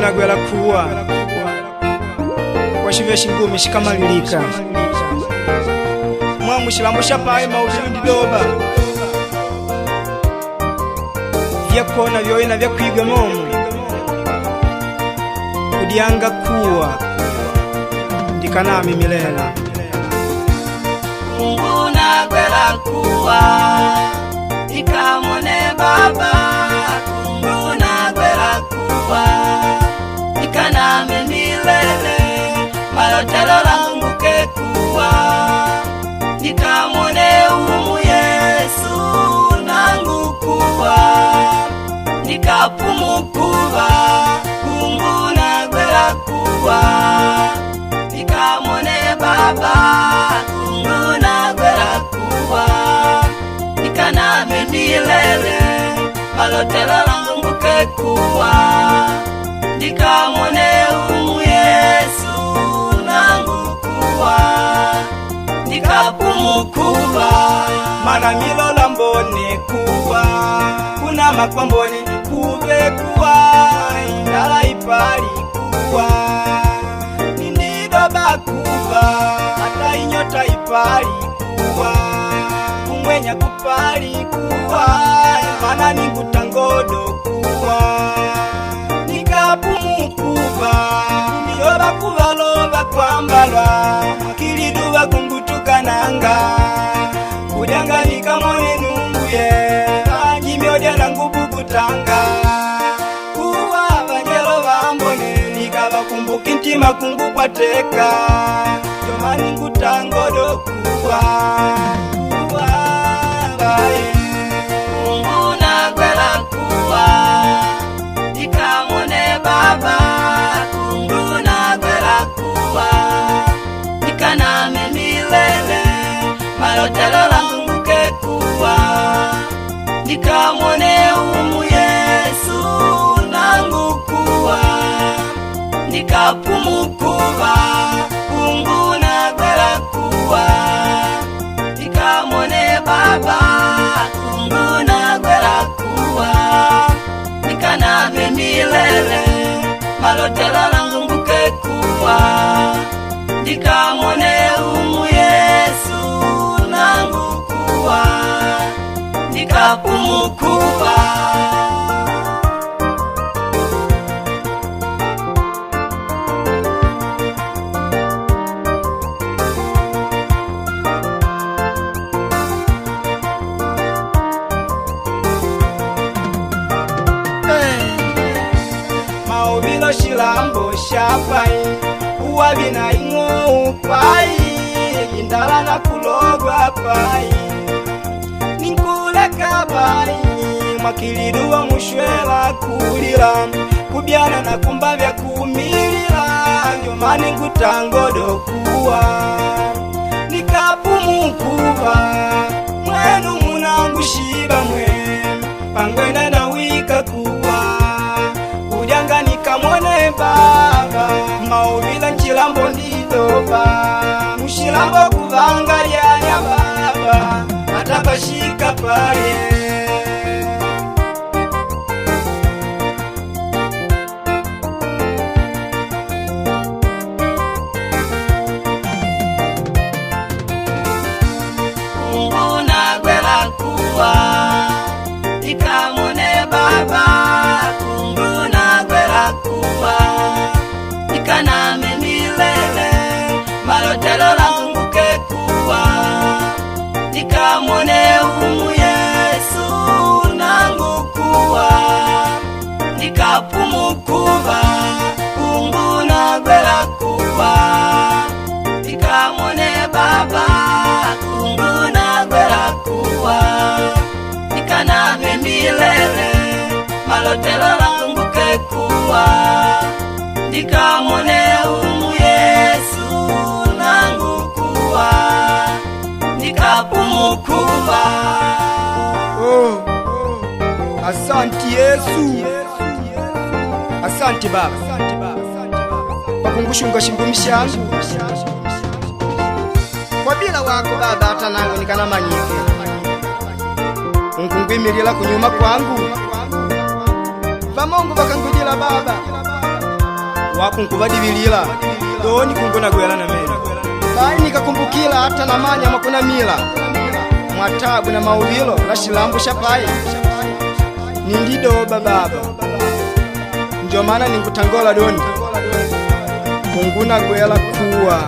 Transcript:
nagwela kuwa washivya shingumi shikamalilika mwa mushilambo shapaye mauvindi doba vyakona vyoyena vyakwiga momo kudyanga kuwa ndikanami milela Mungu nagwela kuwa ikamone baba Mungu nagwela kuwa ikaname milele malotelo langu kekuwa nikamone umu Yesu nangu kuwa nikapumukuva Mungu nagwela kuwa nikamone baba Mungu nagwela kuwa nikaname milele malotelo langu kekuwa nikamone umu Yesu nangu kuwa nikapumukuva mana milola mbone kuwa kuna makwambone kuve kuwa indala ipali kuwa nindidoba kuva hata inyota ipali kuwa kumwenya kupali kuwa mana ningutangodo kuwa nikapumukuva ndiyoba kuvaloba kwambalwa kiliduba kungutukananga kudyanga nikamone nunguye anyimyodya nangubugutanga kuwa banyelo bambone nikabakumbuka intima kungukwateka jomani ngutangodo kuwa baye Mungu nagwela kuwa nikamone baba Mungu nagwela kuwa nikaname milele malotelo langu kekuwa nikamone umu Yesu nangu kuwa nikapumukuva Mungu nagwela kuwa nikamone baba Mungu nagwela kuwa nikaname milele malotelo langu kekuwa nikamone umu Yesu nangu kuwa nikapumukuva maovilo shilambo shapai uwabina ing'ou pai indala na kulogwa pai ninkuleka pai mwakiliduwa mushwela kulila kubyana na kumbavya kumilila njomani ngutangodo kuwa nikapumukuva mwenu munangu shiba mwe pangwena na wika kuwa kudyanga nikamone baba mauvila nchilambo ndidoba mushilambo kuvanga lyanya baba atapashika paye Mungu nagwela kuwa nikamone baba Mungu nagwela kuwa nikaname milele malotelo langu kekuwa nikamone umu Yesu nangu kuwa nikapumukuva Mungu nagwela kuwa nikamone baba Mungu nagwela kuwa nikaname milele malotelo langu kekuwa nikamone umu Yesu nangu kuwa nikapumukuva oh. Asanti Yesu, asanti baba wakungushunga shingumi shangu kwa bila wako baba hata nangu nikanamanyike nkungwimilila kunyuma kwangu vamongo vakangujila baba wakunkubadibilila doni kungona gwela na mene bali nikakumbukila hata namanya makuna mila mwatabu na mauvilo la shilambu shapai nindidoba baba ndio maana ningutangola doni kunguna gwela kuwa